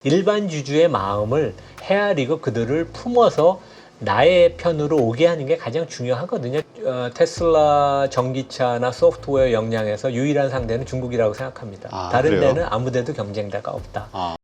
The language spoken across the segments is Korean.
일반 주주의 마음을 헤아리고 그들을 품어서 나의 편으로 오게 하는 게 가장 중요하거든요. 테슬라 전기차나 소프트웨어 역량에서 유일한 상대는 중국이라고 생각합니다. 다른 그래요? 데는 아무 데도 경쟁자가 없다.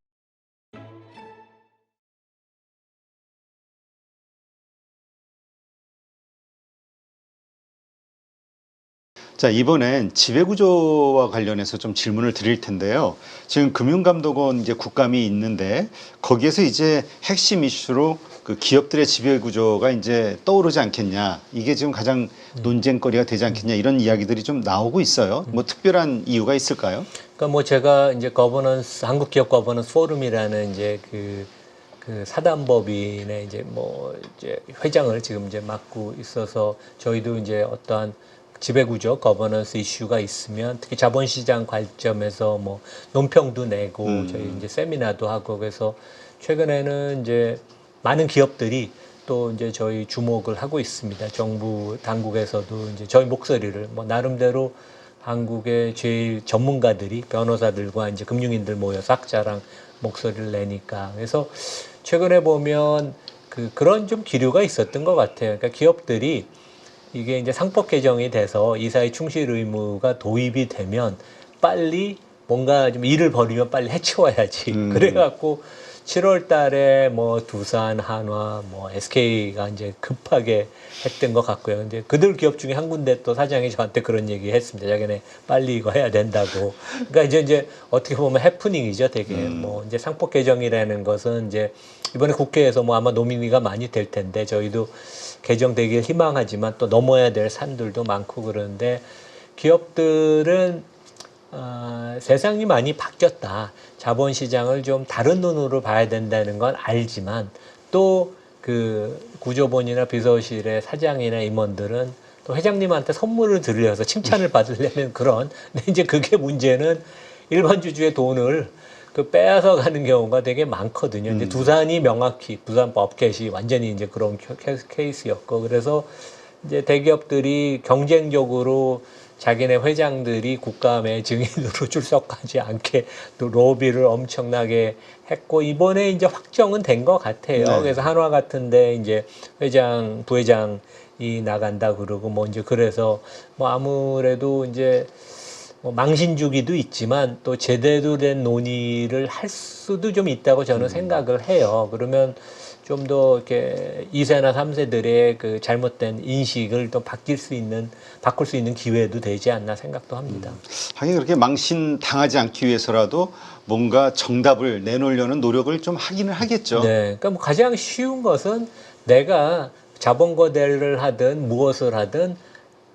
자, 이번엔 지배구조와 관련해서 좀 질문을 드릴 텐데요. 지금 금융감독원 이제 국감이 있는데 거기에서 이제 핵심 이슈로 그 기업들의 지배구조가 이제 떠오르지 않겠냐. 이게 지금 가장 논쟁거리가 되지 않겠냐. 이런 이야기들이 좀 나오고 있어요. 뭐 특별한 이유가 있을까요? 그러니까 뭐 제가 이제 거버넌스, 한국기업 거버넌스 포럼이라는 이제 그 사단법인의 이제 회장을 지금 이제 맡고 있어서 저희도 이제 어떠한 지배구조, 거버넌스 이슈가 있으면 특히 자본시장 관점에서 뭐 논평도 내고 저희 이제 세미나도 하고 그래서 최근에는 이제 많은 기업들이 또 이제 저희 주목을 하고 있습니다. 정부 당국에서도 이제 저희 목소리를 뭐 나름대로 한국의 제일 전문가들이 변호사들과 이제 금융인들 모여서 학자랑 목소리를 내니까 그래서 최근에 보면 그런 좀 기류가 있었던 것 같아요. 그러니까 기업들이 이게 이제 상법 개정이 돼서 이사의 충실 의무가 도입이 되면 빨리 뭔가 좀 일을 벌이면 빨리 해치워야지. 그래갖고 7월 달에 뭐 두산, 한화, 뭐 SK가 이제 급하게 했던 것 같고요. 근데 그들 기업 중에 한 군데 또 사장이 저한테 그런 얘기 했습니다. 자기네 빨리 이거 해야 된다고. 그러니까 이제 어떻게 보면 해프닝이죠, 되게. 뭐 이제 상법 개정이라는 것은 이제 이번에 국회에서 뭐 아마 노민의가 많이 될 텐데 저희도 개정되길 희망하지만 또 넘어야 될 산들도 많고 그러는데 기업들은 세상이 많이 바뀌었다. 자본시장을 좀 다른 눈으로 봐야 된다는 건 알지만 또 그 구조본이나 비서실의 사장이나 임원들은 또 회장님한테 선물을 드려서 칭찬을 받으려는 그런 근데 이제 그게 문제는 일반 주주의 돈을 빼앗아 가는 경우가 되게 많거든요. 이제 두산이 명확히 두산 법캣이 완전히 이제 그런 케이스였고 그래서 이제 대기업들이 경쟁적으로 자기네 회장들이 국감에 증인으로 출석하지 않게 또 로비를 엄청나게 했고 이번에 이제 확정은 된 것 같아요. 네. 그래서 한화 같은데 이제 회장, 부회장이 나간다 그러고 뭐 이제 그래서 뭐 아무래도 이제 뭐 망신주기도 있지만 또 제대로 된 논의를 할 수도 좀 있다고 저는 생각을 해요. 그러면 좀 더 이렇게 2세나 3세들의 그 잘못된 인식을 또 바꿀 수 있는 기회도 되지 않나 생각도 합니다. 하긴 그렇게 망신 당하지 않기 위해서라도 뭔가 정답을 내놓으려는 노력을 좀 하기는 하겠죠. 네. 그러니까 뭐 가장 쉬운 것은 내가 자본 거래를 하든 무엇을 하든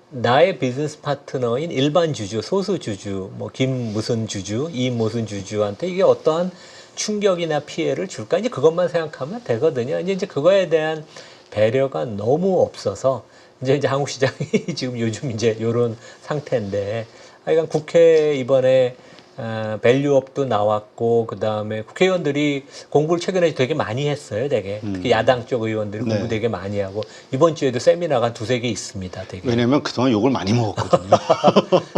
나의 비즈니스 파트너인 일반 주주, 소수 주주, 뭐 김 무슨 주주, 이 무슨 주주한테 이게 어떠한 충격이나 피해를 줄까? 이제 그것만 생각하면 되거든요. 이제 그거에 대한 배려가 너무 없어서 이제 한국 시장이 지금 요즘 이제 이런 상태인데 하여간 국회 이번에 밸류업도 나왔고 그다음에 국회의원들이 공부를 최근에 되게 많이 했어요, 되게. 특히 야당 쪽 의원들이 공부 되게 많이 하고 이번 주에도 세미나가 2-3개 있습니다, 되게. 왜냐면 그동안 욕을 많이 먹었거든요.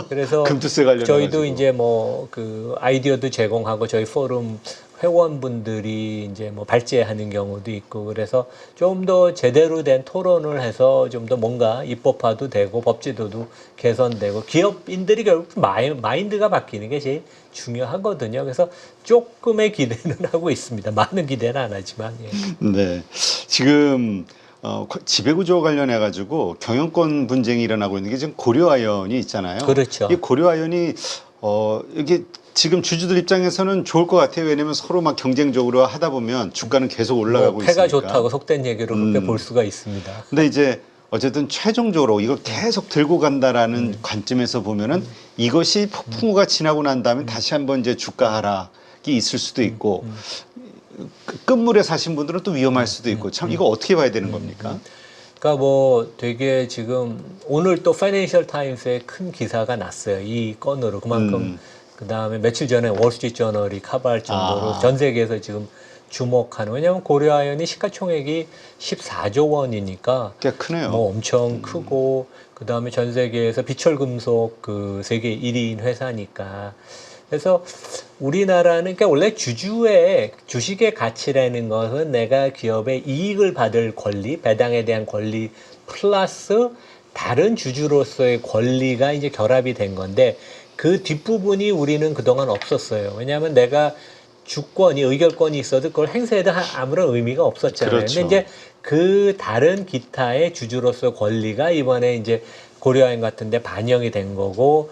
그래서 금투세 관련해 저희도 가지고. 이제 뭐 그 아이디어도 제공하고 저희 포럼 회원분들이 이제 뭐 발제하는 경우도 있고 그래서 좀 더 제대로 된 토론을 해서 좀 더 뭔가 입법화도 되고 법제도도 개선되고 기업인들이 결국 마인드가 바뀌는 게 제일 중요하거든요. 그래서 조금의 기대는 하고 있습니다. 많은 기대는 안 하지만. 예. 네. 지금 지배구조 관련해 가지고 경영권 분쟁이 일어나고 있는 게 지금 고려아연이 있잖아요. 그렇죠. 이 고려아연이 이게 지금 주주들 입장에서는 좋을 것 같아요. 왜냐면 서로 막 경쟁적으로 하다 보면 주가는 계속 올라가고 뭐 패가 있으니까. 좋다고 속된 얘기로 그렇게 볼 수가 있습니다. 근데 이제 어쨌든 최종적으로 이걸 계속 들고 간다라는 관점에서 보면은 이것이 폭풍우가 지나고 난 다음에 다시 한번 이제 주가 하락이 있을 수도 있고 끝물에 사신 분들은 또 위험할 수도 있고 참 이거 어떻게 봐야 되는 겁니까? 그러니까 뭐 되게 지금 오늘 또 파이낸셜 타임스에 큰 기사가 났어요. 이 건으로 그만큼 그다음에 며칠 전에 월스트리트 저널이 커버할 정도로 전 세계에서 지금 주목하는 왜냐하면 고려아연이 시가총액이 14조 원이니까 꽤 크네요. 뭐 엄청 크고 그다음에 전 세계에서 비철금속 그 세계 1위인 회사니까 그래서 우리나라는 그러니까 원래 주식의 가치라는 것은 내가 기업의 이익을 받을 권리, 배당에 대한 권리 플러스 다른 주주로서의 권리가 이제 결합이 된 건데 그 뒷부분이 우리는 그동안 없었어요. 왜냐하면 내가 주권이 의결권이 있어도 그걸 행사해도 아무런 의미가 없었잖아요. 그렇죠. 근데 이제 그 다른 기타의 주주로서 권리가 이번에 이제 고려인 같은데 반영이 된 거고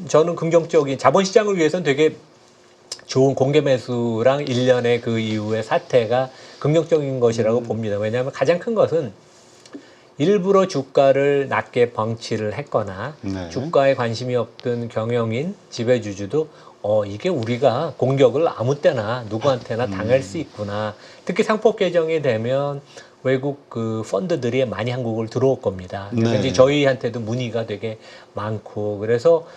저는 긍정적인 자본시장을 위해서는 되게 좋은 공개 매수랑 일련의 그 이후의 사태가 긍정적인 것이라고 봅니다. 왜냐하면 가장 큰 것은 일부러 주가를 낮게 방치를 했거나 네. 주가에 관심이 없던 경영인, 지배주주도 이게 우리가 공격을 아무 때나 누구한테나 당할 수 있구나. 특히 상법 개정이 되면 외국 그 펀드들이 많이 한국을 들어올 겁니다. 그래서 네. 이제 저희한테도 문의가 되게 많고 그래서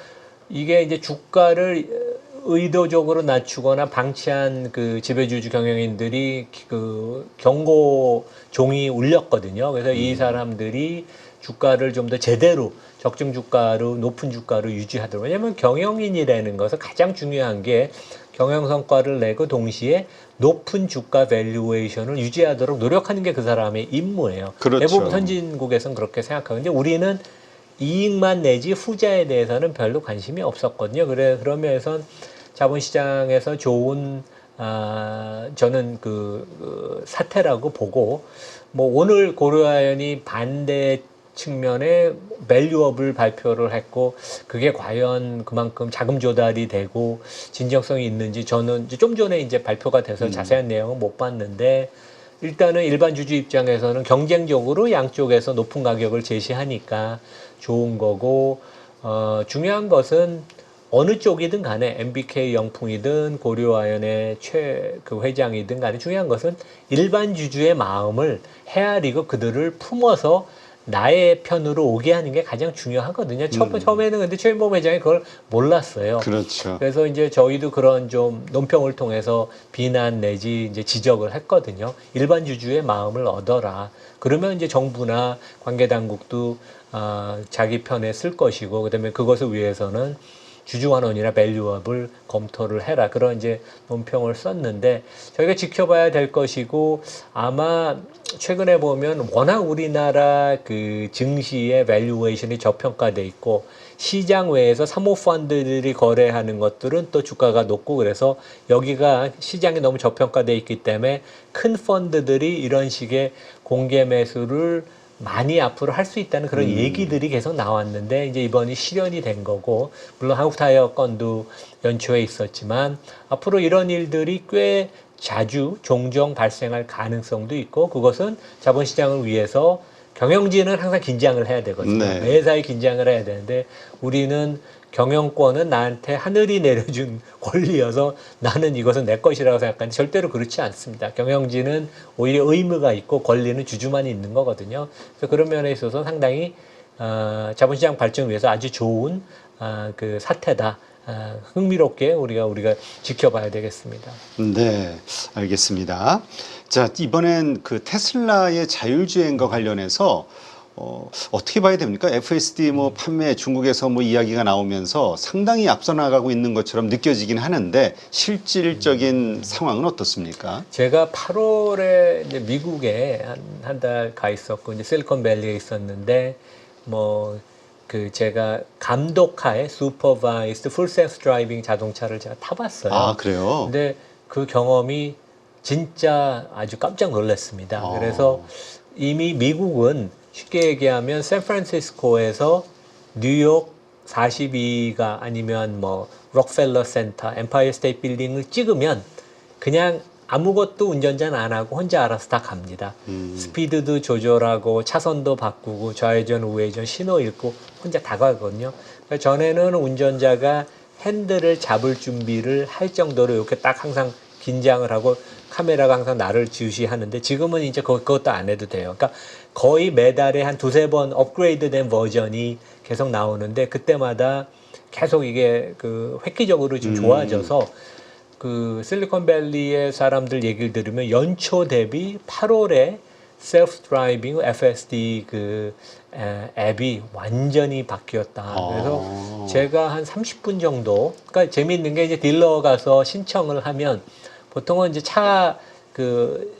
이게 이제 주가를 의도적으로 낮추거나 방치한 그 지배주주 경영인들이 그 경고 종이 울렸거든요. 그래서 이 사람들이 주가를 좀 더 제대로 적정 주가로 높은 주가로 유지하도록. 왜냐하면 경영인이라는 것은 가장 중요한 게 경영 성과를 내고 동시에 높은 주가 밸류에이션을 유지하도록 노력하는 게 그 사람의 임무예요. 그렇죠. 대부분 선진국에서는 그렇게 생각하는데 우리는 이익만 내지 후자에 대해서는 별로 관심이 없었거든요. 그런 면에서 자본시장에서 좋은 저는 그 사태라고 보고 뭐 오늘 고려아연이 반대 측면에 밸류업을 발표를 했고 그게 과연 그만큼 자금 조달이 되고 진정성이 있는지 저는 이제 좀 전에 이제 발표가 돼서 자세한 내용은 못 봤는데 일단은 일반 주주 입장에서는 경쟁적으로 양쪽에서 높은 가격을 제시하니까 좋은 거고 중요한 것은 어느 쪽이든 간에 MBK 영풍이든 고려아연의 그 회장이든 간에 중요한 것은 일반 주주의 마음을 헤아리고 그들을 품어서 나의 편으로 오게 하는 게 가장 중요하거든요. 처음에는 근데 최인범 회장이 그걸 몰랐어요. 그렇죠. 그래서 이제 저희도 그런 좀 논평을 통해서 비난 내지 이제 지적을 했거든요. 일반 주주의 마음을 얻어라. 그러면 이제 정부나 관계 당국도 자기 편에 쓸 것이고 그다음에 그것을 위해서는 주주환원이나 밸류업을 검토를 해라. 그런 이제 논평을 썼는데 저희가 지켜봐야 될 것이고 아마 최근에 보면 워낙 우리나라 그 증시의 밸류에이션이 저평가돼 있고 시장 외에서 사모펀드들이 거래하는 것들은 또 주가가 높고 그래서 여기가 시장이 너무 저평가돼 있기 때문에 큰 펀드들이 이런 식의 공개 매수를 많이 앞으로 할 수 있다는 그런 얘기들이 계속 나왔는데 이제 이번이 실현이 된 거고 물론 한국타이어 건도 연초에 있었지만 앞으로 이런 일들이 꽤 자주 종종 발생할 가능성도 있고 그것은 자본시장을 위해서 경영진은 항상 긴장을 해야 되거든요. 네. 매사에 긴장을 해야 되는데 우리는 경영권은 나한테 하늘이 내려준 권리여서 나는 이것은 내 것이라고 생각하는데 절대로 그렇지 않습니다. 경영진은 오히려 의무가 있고 권리는 주주만 있는 거거든요. 그래서 그런 면에 있어서 상당히 자본시장 발전을 위해서 아주 좋은 그 사태다. 흥미롭게 우리가 지켜봐야 되겠습니다. 네, 알겠습니다. 자, 이번엔 그 테슬라의 자율주행과 관련해서 어떻게 봐야 됩니까? FSD 뭐 판매 중국에서 뭐 이야기가 나오면서 상당히 앞서 나가고 있는 것처럼 느껴지긴 하는데 실질적인 상황은 어떻습니까? 제가 8월에 이제 미국에 한 달 가 있었고 이제 실리콘밸리에 있었는데 뭐 그 제가 감독하에 슈퍼바이스드 풀 셀프 드라이빙 자동차를 제가 타봤어요. 아, 그래요? 근데 그 경험이 진짜 아주 깜짝 놀랐습니다. 그래서 이미 미국은 쉽게 얘기하면 샌프란시스코에서 뉴욕 42가 아니면 뭐 록펠러 센터, 엠파이어 스테이트 빌딩을 찍으면 그냥 아무것도 운전자는 안 하고 혼자 알아서 다 갑니다. 스피드도 조절하고 차선도 바꾸고 좌회전 우회전 신호 읽고 혼자 다 가거든요. 그러니까 전에는 운전자가 핸들을 잡을 준비를 할 정도로 이렇게 딱 항상 긴장을 하고 카메라가 항상 나를 주시하는데 지금은 이제 그것도 안 해도 돼요. 그러니까 거의 매달에 한 두세 번 업그레이드된 버전이 계속 나오는데 그때마다 계속 이게 그 획기적으로 좀 좋아져서 그 실리콘밸리의 사람들 얘기를 들으면 연초 대비 8월에 셀프 드라이빙 FSD 앱이 완전히 바뀌었다. 그래서 제가 한 30분 정도, 그러니까 재미있는 게 이제 딜러 가서 신청을 하면 보통은 이제 차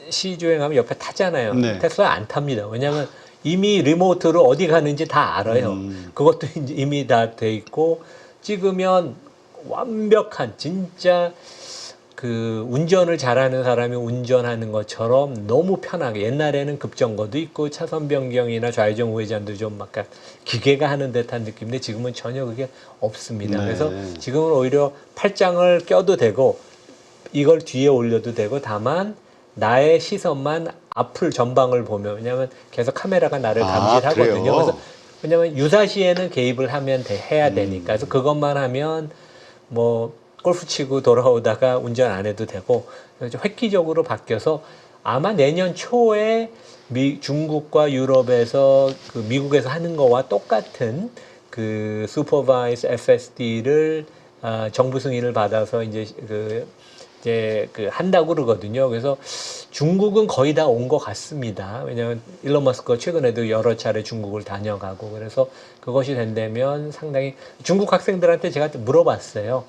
시주행하면 옆에 타잖아요. 네. 테슬라 안 탑니다. 왜냐하면 이미 리모트로 어디 가는지 다 알아요. 그것도 이제 이미 다 돼 있고 찍으면 완벽한 진짜 운전을 잘하는 사람이 운전하는 것처럼 너무 편하게 옛날에는 급정거도 있고 차선 변경이나 좌회전 우회전도 좀 막 기계가 하는 듯한 느낌인데 지금은 전혀 그게 없습니다. 네. 그래서 지금은 오히려 팔짱을 껴도 되고 이걸 뒤에 올려도 되고 다만 나의 시선만 앞을 전방을 보면 왜냐하면 계속 카메라가 나를 감지하거든요. 그래요? 그래서 왜냐하면 유사시에는 개입을 해야 되니까 그래서 그것만 하면 뭐 골프 치고 돌아오다가 운전 안 해도 되고 획기적으로 바뀌어서 아마 내년 초에 중국과 유럽에서 미국에서 하는 거와 똑같은 슈퍼바이스 FSD를 정부 승인을 받아서 이제 한다고 그러거든요. 그래서 중국은 거의 다 온 것 같습니다. 왜냐하면 일론 머스크가 최근에도 여러 차례 중국을 다녀가고 그래서 그것이 된다면 상당히 중국 학생들한테 제가 물어봤어요.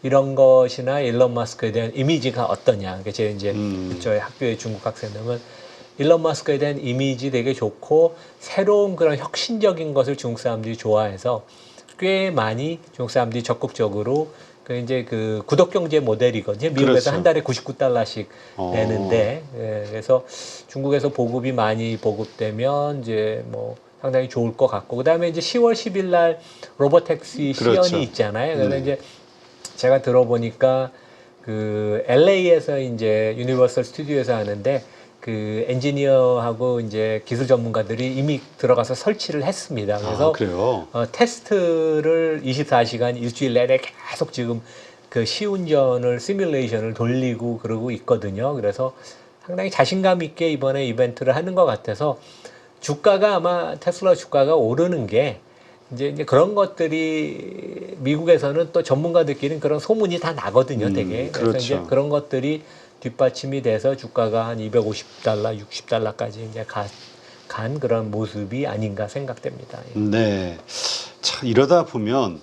이런 것이나 일론 머스크에 대한 이미지가 어떠냐. 제가 이제 저희 학교의 중국 학생들은 일론 머스크에 대한 이미지 되게 좋고 새로운 그런 혁신적인 것을 중국 사람들이 좋아해서 꽤 많이 중국 사람들이 적극적으로 이제 구독 경제 모델이거든요. 미국에서 그렇죠. 한 달에 $99씩 내는데, 그래서 중국에서 보급이 많이 보급되면 이제 뭐 상당히 좋을 것 같고, 그 다음에 이제 10월 10일 날 로보택시 그렇죠. 시연이 있잖아요. 그래서 이제 제가 들어보니까 LA에서 이제 유니버설 스튜디오에서 하는데 엔지니어하고 이제 기술 전문가들이 이미 들어가서 설치를 했습니다. 그래서 그래요? 테스트를 24시간 일주일 내내 계속 지금 시운전을 시뮬레이션을 돌리고 그러고 있거든요. 그래서 상당히 자신감 있게 이번에 이벤트를 하는 것 같아서 주가가 아마 테슬라 주가가 오르는 게 이제 그런 것들이 미국에서는 또 전문가들끼리는 그런 소문이 다 나거든요, 되게. 그래서 그렇죠. 이제 그런 것들이 뒷받침이 돼서 주가가 한 $250, $60까지 이제 간 그런 모습이 아닌가 생각됩니다. 네. 자, 이러다 보면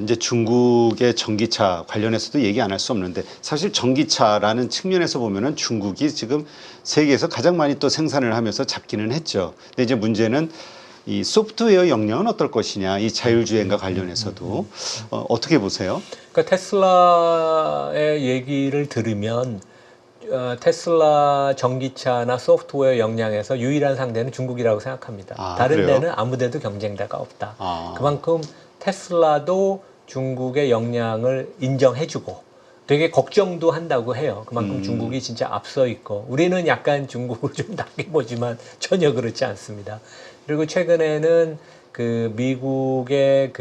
이제 중국의 전기차 관련해서도 얘기 안 할 수 없는데 사실 전기차라는 측면에서 보면은 중국이 지금 세계에서 가장 많이 또 생산을 하면서 잡기는 했죠. 근데 이제 문제는 이 소프트웨어 역량은 어떨 것이냐, 이 자율주행과 관련해서도 어떻게 보세요? 그러니까 테슬라의 얘기를 들으면 테슬라 전기차나 소프트웨어 역량에서 유일한 상대는 중국이라고 생각합니다. 다른 그래요? 데는 아무 데도 경쟁자가 없다. 그만큼 테슬라도 중국의 역량을 인정해주고 되게 걱정도 한다고 해요. 그만큼 중국이 진짜 앞서 있고 우리는 약간 중국을 좀 낮게 보지만 전혀 그렇지 않습니다. 그리고 최근에는 미국의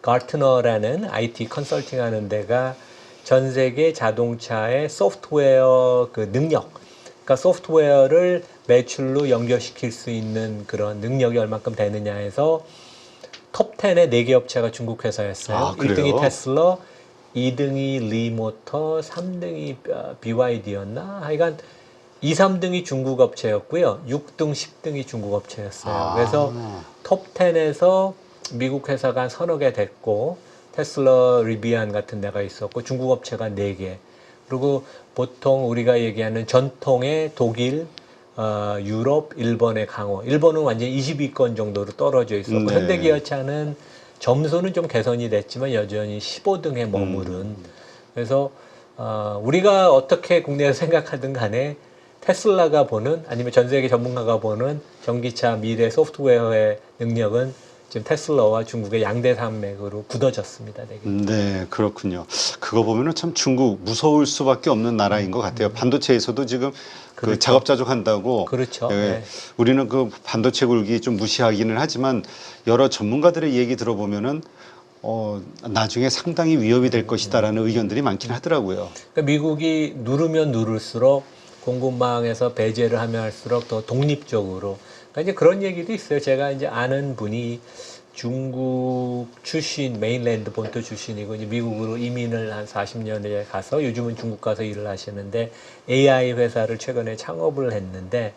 가트너라는 IT 컨설팅 하는 데가 전 세계 자동차의 소프트웨어 능력, 그러니까 소프트웨어를 매출로 연결시킬 수 있는 그런 능력이 얼마큼 되느냐 해서 톱 10의 4개 업체가 중국 회사였어요. 1등이 테슬라, 2등이 리모터, 3등이 BYD였나? 하여간 2, 3등이 중국 업체였고요. 6등, 10등이 중국 업체였어요. 그래서 톱 10에서 미국 회사가 한 서너 개 됐고 테슬라 리비안 같은 데가 있었고 중국 업체가 4개. 그리고 보통 우리가 얘기하는 전통의 독일, 유럽, 일본의 강호. 일본은 완전 20위권 정도로 떨어져 있었고 현대기아차는 점수는 좀 개선이 됐지만 여전히 15등에 머무른. 그래서 우리가 어떻게 국내에서 생각하든 간에 테슬라가 보는 아니면 전 세계 전문가가 보는 전기차 미래 소프트웨어의 능력은 지금 테슬라와 중국의 양대 산맥으로 굳어졌습니다. 되게. 네, 그렇군요. 그거 보면은 참 중국 무서울 수밖에 없는 나라인 것 같아요. 반도체에서도 지금 그렇죠. 작업자족 한다고. 그렇죠. 네. 우리는 반도체 굴기 좀 무시하기는 하지만 여러 전문가들의 얘기 들어보면은 나중에 상당히 위협이 될 것이다라는 의견들이 많긴 하더라고요. 그러니까 미국이 누르면 누를수록 공급망에서 배제를 하면 할수록 더 독립적으로. 그러니까 이제 그런 얘기도 있어요. 제가 이제 아는 분이 중국 출신, 메인랜드 본토 출신이고 이제 미국으로 이민을 한 40년에 가서 요즘은 중국 가서 일을 하시는데 AI 회사를 최근에 창업을 했는데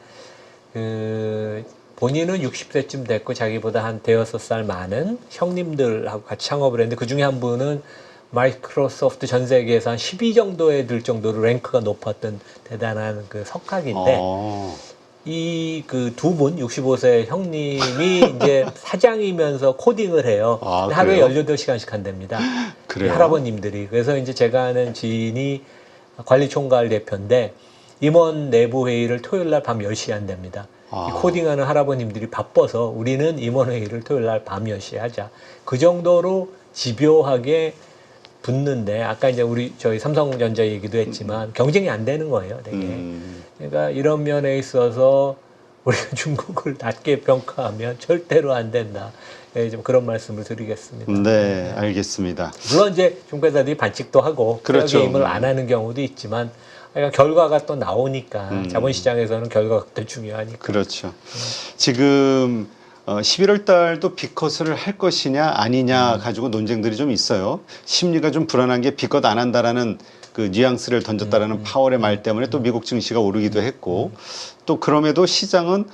그 본인은 60세쯤 됐고 자기보다 한 대여섯 살 많은 형님들하고 같이 창업을 했는데 그 중에 한 분은 마이크로소프트 전 세계에서 한 10위 정도에 들 정도로 랭크가 높았던 대단한 그 석학인데 이 그 두 분 65세 형님이 이제 사장이면서 코딩을 해요. 아, 하루에 그래요? 18시간씩 한답니다. 그래요? 할아버님들이. 그래서 이제 제가 아는 지인이 관리총괄 대표인데 임원 내부 회의를 토요일 날 밤 10시에 한답니다. 아. 이 코딩하는 할아버님들이 바빠서 우리는 임원 회의를 토요일 날 밤 10시에 하자. 그 정도로 집요하게 붙는데 아까 이제 저희 삼성전자 얘기도 했지만 경쟁이 안 되는 거예요, 되게. 그러니까 이런 면에 있어서 우리가 중국을 낮게 평가하면 절대로 안 된다. 예, 좀 그런 말씀을 드리겠습니다. 네, 알겠습니다. 물론 이제 중국 회사들이 반칙도 하고 그렇죠. 게임을 안 하는 경우도 있지만 그러니까 결과가 또 나오니까 자본시장에서는 결과가 더 중요하니까. 그렇죠. 지금 11월 달도 빅컷을 할 것이냐 아니냐 가지고 논쟁들이 좀 있어요. 심리가 좀 불안한 게 빅컷 안 한다라는 그 뉘앙스를 던졌다라는 파월의 말 때문에 또 미국 증시가 오르기도 했고 또 그럼에도 시장은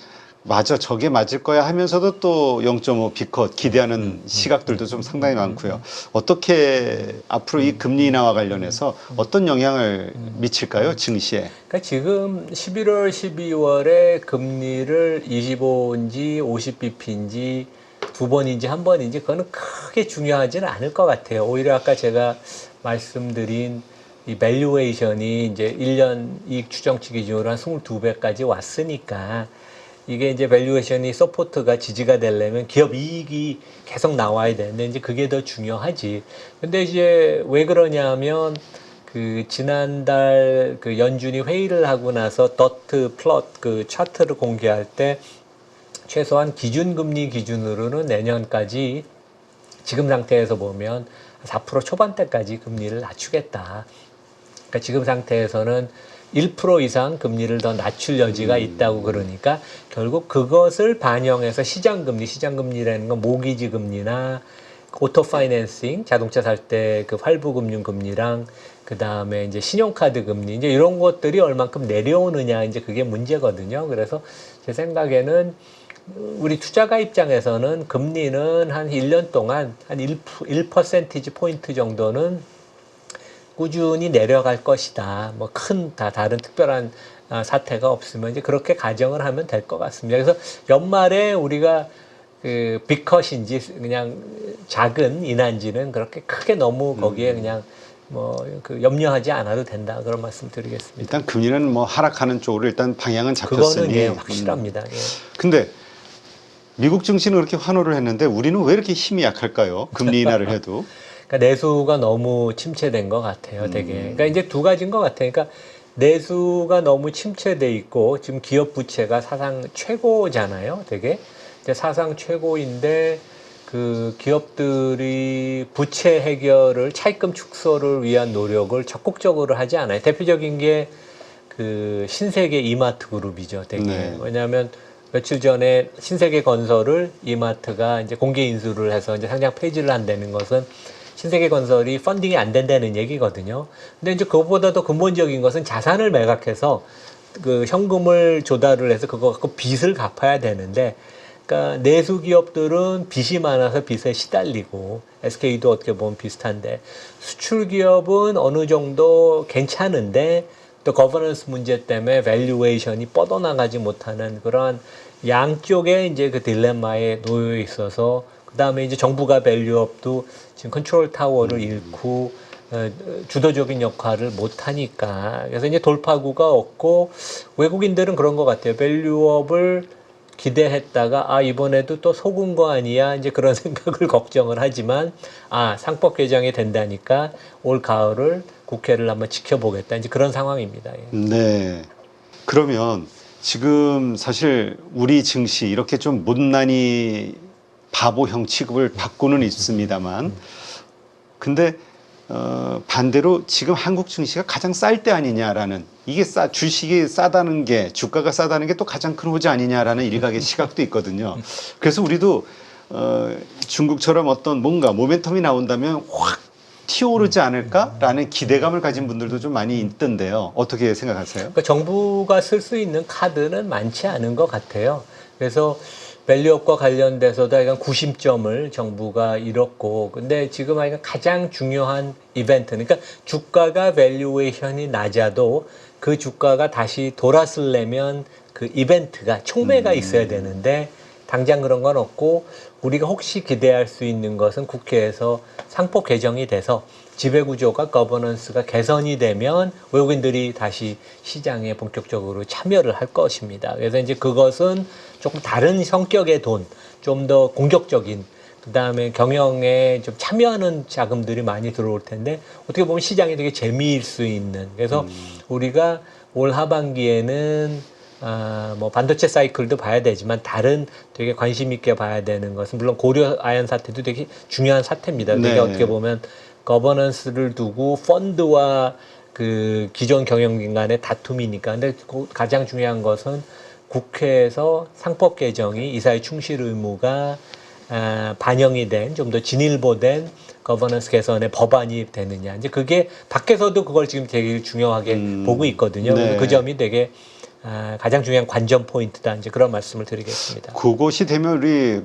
맞아 저게 맞을 거야 하면서도 또 0.5 빅컷 기대하는 시각들도 좀 상당히 많고요. 어떻게 앞으로 이 금리 인하와 관련해서 어떤 영향을 미칠까요? 증시에. 그러니까 지금 11월, 12월에 금리를 25인지 50bp인지 두 번인지 한 번인지 그거는 크게 중요하지는 않을 것 같아요. 오히려 아까 제가 말씀드린 이 밸류에이션이 이제 1년 이익 추정치 기준으로 한 22배까지 왔으니까 이게 이제 밸류에이션이 서포트가 지지가 되려면 기업 이익이 계속 나와야 되는데 이제 그게 더 중요하지. 근데 이제 왜 그러냐면 그 지난달 그 연준이 회의를 하고 나서 더트 플롯 그 차트를 공개할 때 최소한 기준금리 기준으로는 내년까지 지금 상태에서 보면 4% 초반대까지 금리를 낮추겠다. 그러니까 지금 상태에서는 1% 이상 금리를 더 낮출 여지가 있다고 그러니까 결국 그것을 반영해서 시장금리라는 건 모기지 금리나 오토 파이낸싱, 자동차 살 때 그 할부금융 금리랑 그 다음에 이제 신용카드 금리, 이제 이런 것들이 얼만큼 내려오느냐, 이제 그게 문제거든요. 그래서 제 생각에는 우리 투자가 입장에서는 금리는 한 1년 동안 한 1%포인트 정도는 꾸준히 내려갈 것이다. 뭐 다른 특별한 사태가 없으면 이제 그렇게 가정을 하면 될 것 같습니다. 그래서 연말에 우리가 그 빅컷인지 그냥 작은 인한지는 그렇게 크게 너무 거기에 그냥 뭐 그 염려하지 않아도 된다. 그런 말씀 드리겠습니다. 일단 금리는 뭐 하락하는 쪽으로 일단 방향은 그거는 잡혔으니. 예, 확실합니다. 예. 근데 미국 증시는 그렇게 환호를 했는데 우리는 왜 이렇게 힘이 약할까요? 금리 인하를 해도. 그러니까 내수가 너무 침체된 것 같아요, 되게. 그러니까 이제 두 가지인 것 같아요. 그러니까 내수가 너무 침체돼 있고 지금 기업 부채가 사상 최고잖아요, 되게. 이제 사상 최고인데 그 기업들이 부채 해결을 차입금 축소를 위한 노력을 적극적으로 하지 않아요. 대표적인 게 그 신세계 이마트 그룹이죠, 되게. 네. 왜냐하면 며칠 전에 신세계 건설을 이마트가 이제 공개 인수를 해서 이제 상장 폐지를 한다는 것은 신세계 건설이 펀딩이 안 된다는 얘기거든요. 근데 이제 그것보다 더 근본적인 것은 자산을 매각해서 그 현금을 조달을 해서 그거 갖고 빚을 갚아야 되는데, 그러니까 내수 기업들은 빚이 많아서 빚에 시달리고, SK도 어떻게 보면 비슷한데, 수출 기업은 어느 정도 괜찮은데 또 거버넌스 문제 때문에 밸류에이션이 뻗어나가지 못하는 그러한 양쪽에 이제 그 딜레마에 놓여 있어서, 그 다음에 이제 정부가 밸류업도 지금 컨트롤 타워를 잃고 주도적인 역할을 못 하니까, 그래서 이제 돌파구가 없고, 외국인들은 그런 것 같아요. 밸류업을 기대했다가 이번에도 또 속은 거 아니야, 이제 그런 생각을 걱정을 하지만 상법 개정이 된다니까 올 가을을 국회를 한번 지켜보겠다, 이제 그런 상황입니다. 예. 네. 그러면 지금 사실 우리 증시 이렇게 좀 못난이 바보형 취급을 받고는 있습니다만, 근데 반대로 지금 한국 증시가 가장 쌀 때 아니냐라는, 이게 주식이 싸다는 게, 주가가 싸다는 게 또 가장 큰 호재 아니냐라는 일각의 시각도 있거든요. 그래서 우리도 중국처럼 어떤 뭔가 모멘텀이 나온다면 확 튀어오르지 않을까라는 기대감을 가진 분들도 좀 많이 있던데요. 어떻게 생각하세요? 그러니까 정부가 쓸 수 있는 카드는 많지 않은 것 같아요. 그래서 밸류업과 관련돼서도 약간 구심점을 정부가 잃었고, 근데 지금 하여간 가장 중요한 이벤트는, 그러니까 주가가 밸류에이션이 낮아도 그 주가가 다시 돌아서려면 그 이벤트가 촉매가 있어야 되는데 당장 그런 건 없고, 우리가 혹시 기대할 수 있는 것은 국회에서 상법 개정이 돼서 지배구조가 거버넌스가 개선이 되면 외국인들이 다시 시장에 본격적으로 참여를 할 것입니다. 그래서 이제 그것은 조금 다른 성격의 돈, 좀 더 공격적인, 그 다음에 경영에 좀 참여하는 자금들이 많이 들어올 텐데 어떻게 보면 시장이 되게 재미일 수 있는. 그래서 우리가 올 하반기에는 뭐 반도체 사이클도 봐야 되지만 다른 되게 관심 있게 봐야 되는 것은 물론 고려 아연 사태도 되게 중요한 사태입니다. 되게 네. 어떻게 보면 거버넌스를 두고 펀드와 그 기존 경영진 간의 다툼이니까. 근데 가장 중요한 것은 국회에서 상법 개정이 이사회 충실 의무가 반영이 된 좀 더 진일보된 거버넌스 개선의 법안이 되느냐. 이제 그게 밖에서도 그걸 지금 되게 중요하게 보고 있거든요. 네. 그래서 그 점이 되게 가장 중요한 관전 포인트다. 이제 그런 말씀을 드리겠습니다. 그것이 되면 우리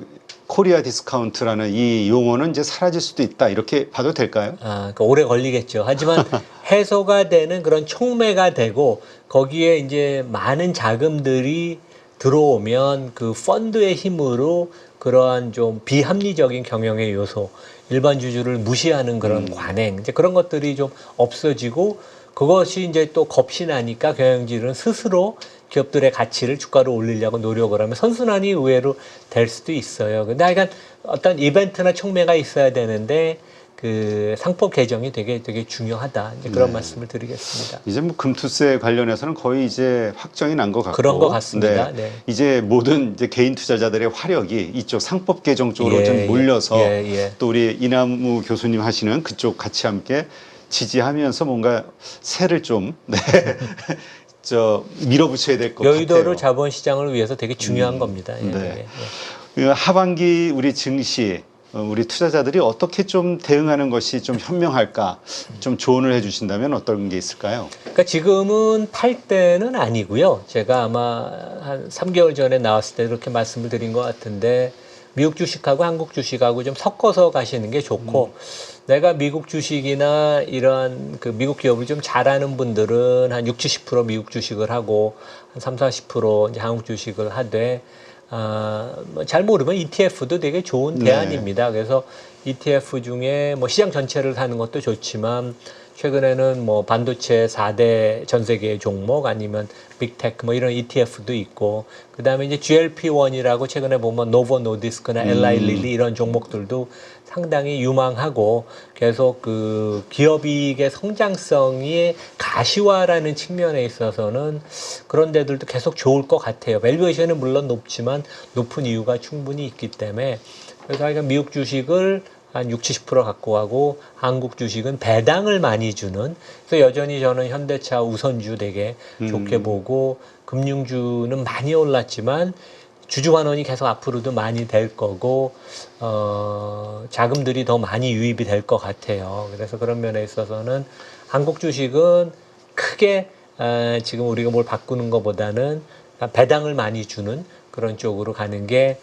코리아 디스카운트라는 이 용어는 이제 사라질 수도 있다. 이렇게 봐도 될까요? 그러니까 오래 걸리겠죠. 하지만 해소가 되는 그런 촉매가 되고 거기에 이제 많은 자금들이 들어오면 그 펀드의 힘으로 그러한 좀 비합리적인 경영의 요소, 일반 주주를 무시하는 그런 관행, 이제 그런 것들이 좀 없어지고 그것이 이제 또 겁이 나니까 경영진은 스스로 기업들의 가치를 주가로 올리려고 노력을 하면 선순환이 의외로 될 수도 있어요. 근데 하여간 어떤 이벤트나 촉매가 있어야 되는데 그 상법 개정이 되게 중요하다. 이제 그런 말씀을 드리겠습니다. 이제 뭐 금투세 관련해서는 거의 이제 확정이 난 것 같고 그런 것 같습니다. 네. 이제 모든 이제 개인 투자자들의 화력이 이쪽 상법 개정 쪽으로 좀 몰려서 또 우리 이남우 교수님 하시는 그쪽 같이 함께 지지하면서 뭔가 새를 좀 밀어붙여야 될 것 같아요. 여의도를 자본시장을 위해서 되게 중요한 겁니다. 하반기 우리 증시 우리 투자자들이 어떻게 좀 대응하는 것이 좀 현명할까 좀 조언을 해주신다면 어떤 게 있을까요? 그러니까 지금은 팔 때는 아니고요. 제가 아마 한 3개월 전에 나왔을 때 이렇게 말씀을 드린 것 같은데 미국 주식하고 한국 주식하고 좀 섞어서 가시는 게 좋고 내가 미국 주식이나 이런 그 미국 기업을 좀 잘하는 분들은 한 60, 70% 미국 주식을 하고 한 30, 40% 이제 한국 주식을 하되 뭐 잘 모르면 ETF도 되게 좋은 대안입니다. 그래서 ETF 중에 뭐 시장 전체를 사는 것도 좋지만 최근에는 뭐 반도체 4대 전 세계 종목 아니면 빅테크 뭐 이런 ETF도 있고 그다음에 이제 GLP-1이라고 최근에 보면 노보 노디스크나 엘라이 릴리 이런 종목들도 상당히 유망하고 계속 그 기업이익의 성장성이 가시화라는 측면에 있어서는 그런 데들도 계속 좋을 것 같아요. 밸류에이션은 물론 높지만 높은 이유가 충분히 있기 때문에 그래서 하여간 미국 주식을 한 60, 70% 갖고 가고 한국 주식은 배당을 많이 주는 그래서 여전히 저는 현대차 우선주 되게 좋게 보고 금융주는 많이 올랐지만 주주환원이 계속 앞으로도 많이 될 거고 자금들이 더 많이 유입이 될 것 같아요. 그래서 그런 면에 있어서는 한국 주식은 크게 지금 우리가 뭘 바꾸는 것보다는 배당을 많이 주는 그런 쪽으로 가는 게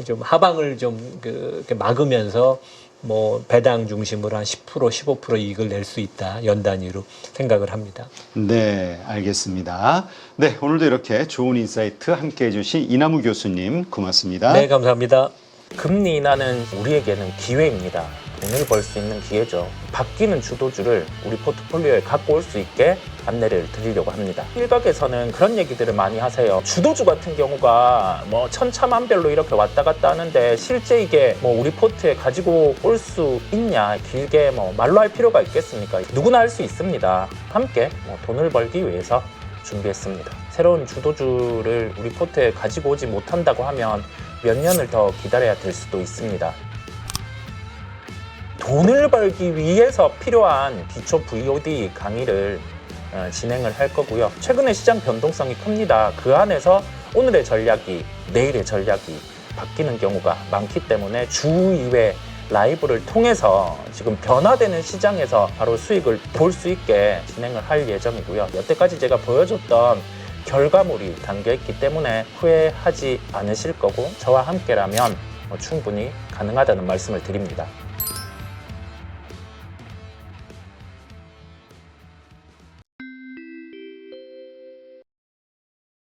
좀 하방을 좀 이렇게 막으면서 뭐 배당 중심으로 한 10%, 15% 이익을 낼 수 있다. 연 단위로 생각을 합니다. 네, 알겠습니다. 네, 오늘도 이렇게 좋은 인사이트 함께 해주신 이남우 교수님 고맙습니다. 네, 감사합니다. 금리 인하는 우리에게는 기회입니다. 돈을 벌 수 있는 기회죠. 바뀌는 주도주를 우리 포트폴리오에 갖고 올 수 있게 안내를 드리려고 합니다. 일각에서는 그런 얘기들을 많이 하세요. 주도주 같은 경우가 뭐 천차만별로 이렇게 왔다 갔다 하는데 실제 이게 뭐 우리 포트에 가지고 올 수 있냐, 길게 뭐 말로 할 필요가 있겠습니까? 누구나 할 수 있습니다. 함께 뭐 돈을 벌기 위해서 준비했습니다. 새로운 주도주를 우리 포트에 가지고 오지 못한다고 하면 몇 년을 더 기다려야 될 수도 있습니다. 돈을 벌기 위해서 필요한 기초 VOD 강의를 진행을 할 거고요. 최근에 시장 변동성이 큽니다. 그 안에서 오늘의 전략이 내일의 전략이 바뀌는 경우가 많기 때문에 주 2회 라이브를 통해서 지금 변화되는 시장에서 바로 수익을 볼 수 있게 진행을 할 예정이고요. 여태까지 제가 보여줬던 결과물이 담겨있기 때문에 후회하지 않으실 거고 저와 함께라면 충분히 가능하다는 말씀을 드립니다.